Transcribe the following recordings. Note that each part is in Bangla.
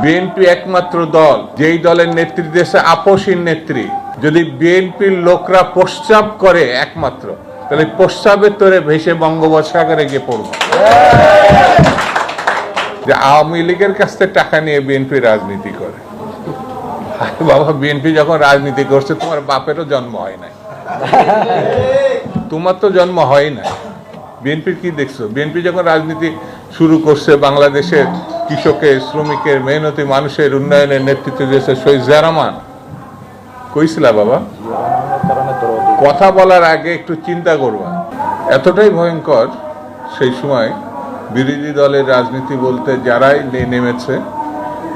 বিএনপি একমাত্র দল যেই দলের নেত্রী দেশে আপসহীন নেত্রী। যদি বিএনপির লোকরা প্রস্রাব করে একমাত্র, তাহলে প্রস্রাবের তোরে ভেসে বঙ্গোপসাগরে গিয়ে পড়ব। যে আওয়ামী লীগের কাছ থেকে টাকা নিয়ে বিএনপি রাজনীতি করে। বাবা, বিএনপি যখন রাজনীতি করছে তোমার বাপেরও জন্ম হয় নাই, তোমার তো জন্ম হয় না। বিএনপির কি দেখছো? বিএনপি যখন রাজনীতি শুরু করছে, বাংলাদেশের কৃষকের, শ্রমিকের, মেহনতি মানুষের উন্নয়নের নেতৃত্ব দিয়েছে শহীদ জিয়া রহমান। কইছিলা বাবা? কথা বলার আগে একটু চিন্তা করবা। এতটাই ভয়ঙ্কর সেই সময় বিরোধী দলের রাজনীতি বলতে যারাই নেমেছে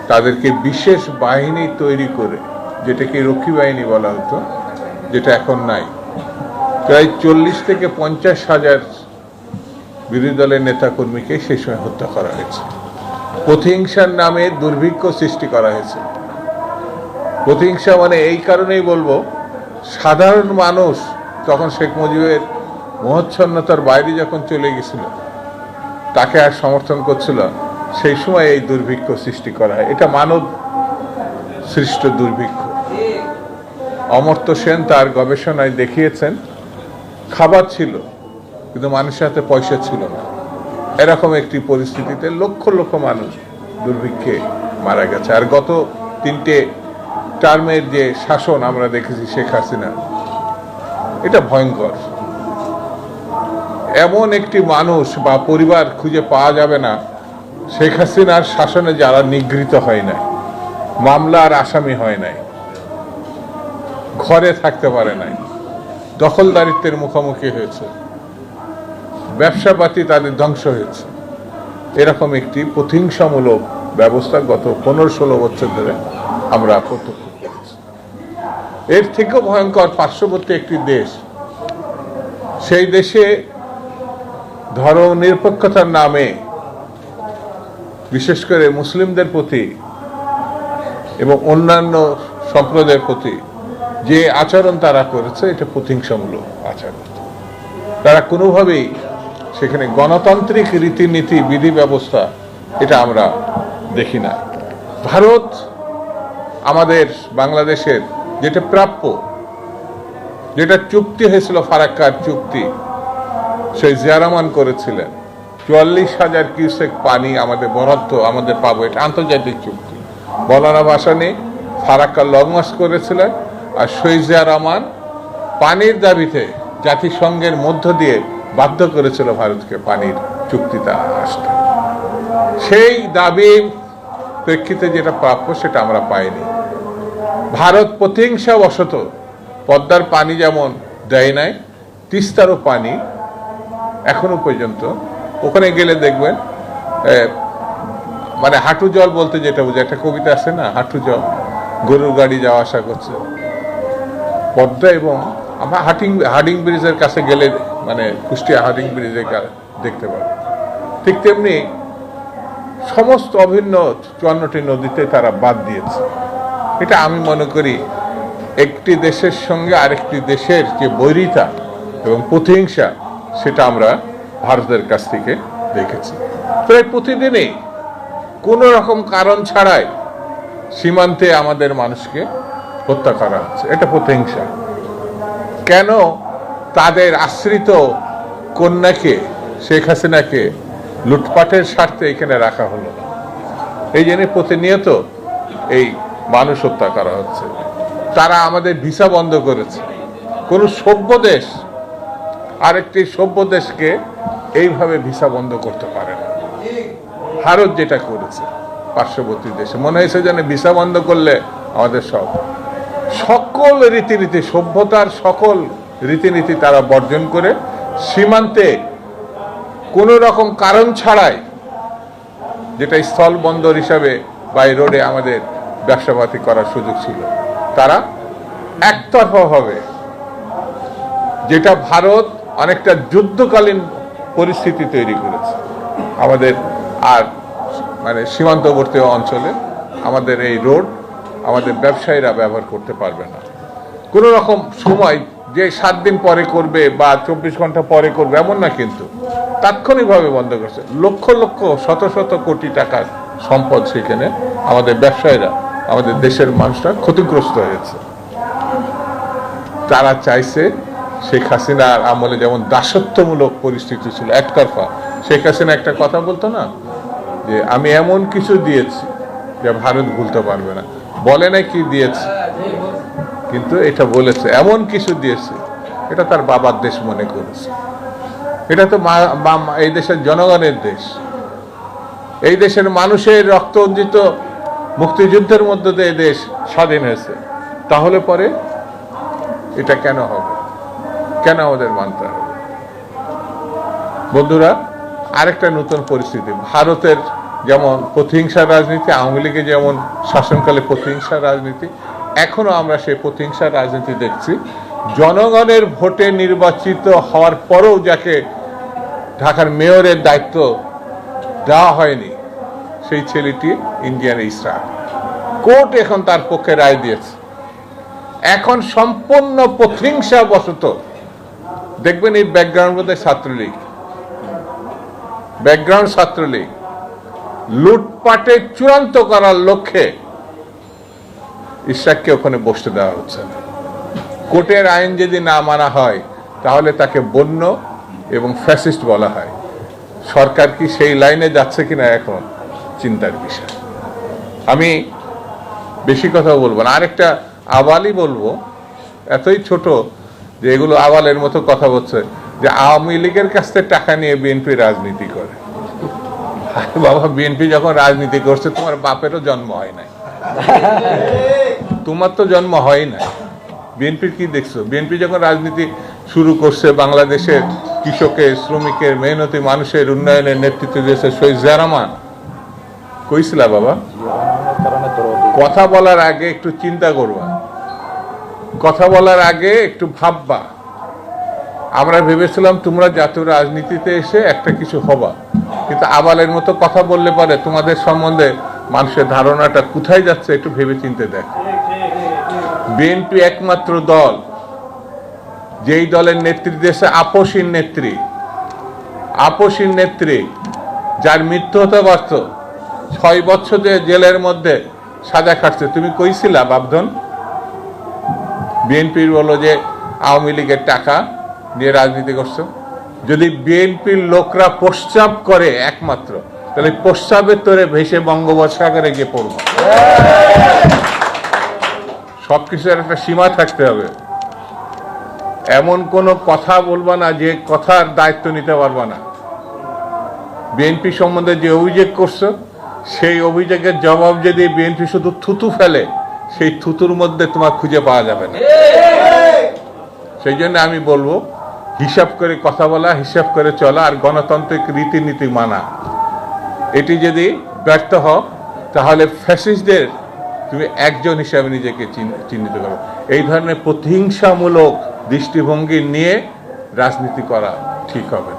তাদেরকে বিশেষ বাহিনী তৈরি করে, যেটাকে রক্ষী বাহিনী বলা হতো, যেটা এখন নাই, প্রায় 40 থেকে 50 হাজার বিরোধী দলের নেতাকর্মীকে সেই সময় হত্যা করা হয়েছে। প্রতিহিংসার নামে দুর্ভিক্ষ সৃষ্টি করা হয়েছে। প্রতিহিংসা মানে এই কারণেই বলবো, সাধারণ মানুষ তখন শেখ মুজিবের মোহচ্ছন্নতার বাইরে যখন চলে গেছিল, তাকে আর সমর্থন করছিল, সেই সময় এই দুর্ভিক্ষ সৃষ্টি করা হয়। এটা মানব সৃষ্ট দুর্ভিক্ষ। অমর্ত্য সেন তার গবেষণায় দেখিয়েছেন, খাবার ছিল কিন্তু মানুষের হাতে পয়সা ছিল না। এরকম একটি পরিস্থিতিতে লক্ষ লক্ষ মানুষ দুর্ভিক্ষে মারা গেছে। আর গত 3টে টার্মের যে শাসন আমরা দেখেছি শেখ হাসিনা, এটা ভয়ঙ্কর। এমন একটি মানুষ বা পরিবার খুঁজে পাওয়া যাবে না শেখ হাসিনার শাসনে যারা নিগৃহীত হয় নাই, মামলার আসামি হয় নাই, ঘরে থাকতে পারে নাই, দখলদারিত্বের মুখোমুখি হয়েছে, ব্যবসাপাতি তাদের ধ্বংস হয়েছে। এরকম একটি প্রতিহিংসামূলক ব্যবস্থা গত 15-16 বছর ধরে আমরা প্রত্যক্ষ করেছি। এর থেকেও ভয়ঙ্কর পার্শ্ববর্তী একটি দেশ, সেই দেশে ধর্ম নিরপেক্ষতার নামে বিশেষ করে মুসলিমদের প্রতি এবং অন্যান্য সম্প্রদায়ের প্রতি যে আচরণ তারা করেছে, এটা প্রতিহিংসামূলক আচরণ। তারা কোনোভাবেই সেখানে গণতান্ত্রিক রীতিনীতি, বিধি ব্যবস্থা, এটা আমরা দেখি না। ভারত আমাদের বাংলাদেশের যেটা প্রাপ্য, যেটা চুক্তি হয়েছিল, ফারাক্কার চুক্তি সেই জিয়া রহমান করেছিলেন, 44,000 কিউসেক পানি আমাদের বরাদ্দ আমাদের পাবো, এটা আন্তর্জাতিক চুক্তি। বলানা ভাষা নেই, ফারাক্কা লং মার্চ করেছিলেন। আর শহীদ জিয়া রহমান পানির দাবিতে জাতিসংঘের মধ্য দিয়ে বাধ্য করেছিল ভারতকে পানির চুক্তিতে আসতে। সেই দাবির প্রেক্ষিতে যেটা প্রাপ্য সেটা আমরা পাইনি। ভারত প্রতিহিংসাবশত পদ্মার পানি যেমন দেয় নাই, তিস্তারও পানি এখনো পর্যন্ত, ওখানে গেলে দেখবেন মানে হাঁটু জল বলতে যেটা বোঝায়, একটা কবিতা আছে না, হাঁটু জল, গরুর গাড়ি যাওয়া আসা করছে পদ্মা। এবং আমরা হার্ডিং ব্রিজের কাছে গেলে, মানে কুষ্টিয়া হার্ডিং ব্রিজে দেখতে পাবো। ঠিক তেমনি সমস্ত অভিন্ন 54টি নদীতে তারা বাদ দিয়েছে। এটা আমি মনে করি একটি দেশের সঙ্গে আরেকটি দেশের যে বৈরিতা এবং প্রতিহিংসা, সেটা আমরা ভারতের কাছ থেকে দেখেছি। প্রায় প্রতিদিনই কোনো রকম কারণ ছাড়াই সীমান্তে আমাদের মানুষকে হত্যা করা হচ্ছে। এটা প্রতিহিংসা। কেন তাদের আশ্রিত কন্যাকে, শেখ হাসিনাকে লুটপাটের স্বার্থে এখানে রাখা হলো? এই জন্য প্রতিনিয়ত এই মানুষ হত্যা করা হচ্ছে। তারা আমাদের ভিসা বন্ধ করেছে। কোন সভ্য দেশ আরেকটি সভ্য দেশকে এইভাবে ভিসা বন্ধ করতে পারে না। ভারত যেটা করেছে পার্শ্ববর্তী দেশে, মনে হয়েছে যেন ভিসা বন্ধ করলে আমাদের সকল রীতিনীতি, সভ্যতার সকল রীতিনীতি তারা বর্জন করে সীমান্তে কোনো রকম কারণ ছাড়াই, যেটা স্থল বন্দর হিসাবে বাই রোডে আমাদের ব্যবসাপাতি করার সুযোগ ছিল, তারা একতরফাভাবে, যেটা ভারত অনেকটা যুদ্ধকালীন পরিস্থিতি তৈরি করেছে আমাদের। আর মানে সীমান্তবর্তী অঞ্চলে আমাদের এই রোড আমাদের ব্যবসায়ীরা ব্যবহার করতে পারবে না। কোনো রকম সময় যে 7 দিন পরে করবে বা 24 ঘন্টা পরে করবে এমন না, কিন্তু তাৎক্ষণিকভাবে বন্ধ করছে। লক্ষ লক্ষ শত শত কোটি টাকার সম্পদ সেখানে আমাদের ব্যবসায়ীরা, আমাদের দেশের মানুষরা ক্ষতিগ্রস্ত হয়েছে। তারা চাইছে শেখ হাসিনার আমলে যেমন দাসত্বমূলক পরিস্থিতি ছিল, একতরফা। শেখ হাসিনা একটা কথা বলতো না, যে আমি এমন কিছু দিয়েছি যা ভারত ভুলতে পারবে না। বলে না কি দিয়েছে, কিন্তু এটা বলেছে এমন কিছু দিয়েছে, এটা তার বাবার দেশ মনে করেছে। এটা তো এই দেশের জনগণের দেশ, এই দেশের মানুষের রক্ত অর্জিত মুক্তিযুদ্ধের মধ্যে দিয়ে দেশ স্বাধীন হয়েছে। তাহলে পরে এটা কেন হবে, কেন আমাদের মানতে হবে? বন্ধুরা, আরেকটা নতুন পরিস্থিতি, ভারতের যেমন প্রতিহিংসার রাজনীতি, আওয়ামী লীগের যেমন শাসনকালে প্রতিহিংসার রাজনীতি, এখনো আমরা সেই প্রতিহিংসার রাজনীতি দেখছি। জনগণের ভোটে নির্বাচিত হওয়ার পরেও যাকে ঢাকার মেয়রের দায়িত্ব দেওয়া হয়নি, সেই ছেলেটি ইন্ডিয়ান ইসরা, কোর্ট এখন তার পক্ষে রায় দিয়েছে। এখন সম্পূর্ণ প্রতিহিংসা বশত, দেখবেন এই ব্যাকগ্রাউন্ড মধ্যে ছাত্রলীগ, লুটপাটে চূড়ান্ত করার লক্ষ্যে ইশরাককে ওখানে বসতে দেওয়া হচ্ছে না। কোর্টের আইন যদি না মানা হয় তাহলে তাকে বন্য এবং ফ্যাসিস্ট বলা হয়। সরকার কি সেই লাইনে যাচ্ছে কিনা এখন চিন্তার বিষয়। আমি বেশি কথা বলবো না, আরেকটা আবালই বলবো, এতই ছোট যে এগুলো আবালের মতো কথা বলছে যে আওয়ামী লীগের কাছ থেকে টাকা নিয়ে বিএনপি রাজনীতি করে। বাবা, বিএনপি যখন রাজনীতি করছে তোমার বাপেরও জন্ম হয় নাই, তোমার তো জন্ম হয় না। বিএনপির কি দেখছো? বিএনপি যখন রাজনীতি শুরু করছে, বাংলাদেশের কৃষকের, শ্রমিকের, মেহনতি মানুষের উন্নয়নের নেতৃত্ব দিয়েছে শহীদ জিয়া রহমান। কইছিলা বাবা? কথা বলার আগে একটু চিন্তা করবা, কথা বলার আগে একটু ভাববা। আমরা ভেবেছিলাম তোমরা জাতীয় রাজনীতিতে এসে একটা কিছু হবা, কিন্তু আবালের মতো কথা বললে পারে তোমাদের সম্বন্ধে মানুষের ধারণাটা কোথায় যাচ্ছে একটু ভেবে চিন্তে দেখ। বিএনপি একমাত্র দল যেই দলের নেতৃত্বে দেশে আপসীন নেত্রী যার মৃত্যু হতে পারত, 6 বছর জেলের মধ্যে সাজা খাটছে। তুমি কইছিলা বাবধন? বিএনপির বলো যে আওয়ামী লীগের টাকা নিয়ে রাজনীতি করছো। যদি বিএনপির লোকরা প্রস্রাব করে একমাত্র, তাহলে প্রস্রাবের তোরে ভেসে বঙ্গোপসাগরে গিয়ে পড়ব। সবকিছুর একটা সীমা থাকতে হবে। এমন কোনো কথা বলবা না যে কথার দায়িত্ব নিতে পারবা না। বিএনপি সম্বন্ধে যে অভিযোগ করছো, সেই অভিযোগের জবাব যদি বিএনপি শুধু থুতু ফেলে, সেই থুতুর মধ্যে তোমার খুঁজে পাওয়া যাবে না। সেই জন্য আমি বলবো, হিসাব করে কথা বলা, হিসাব করে চলা, আর গণতান্ত্রিক রীতিনীতি মানা। এটি যদি ব্যর্থ হও তাহলে ফ্যাসিস্টদের তুমি একজন হিসাবে নিজেকে চিহ্নিত করো। এই ধরনের প্রতিহিংসামূলক দৃষ্টিভঙ্গি নিয়ে রাজনীতি করা ঠিক হবে না।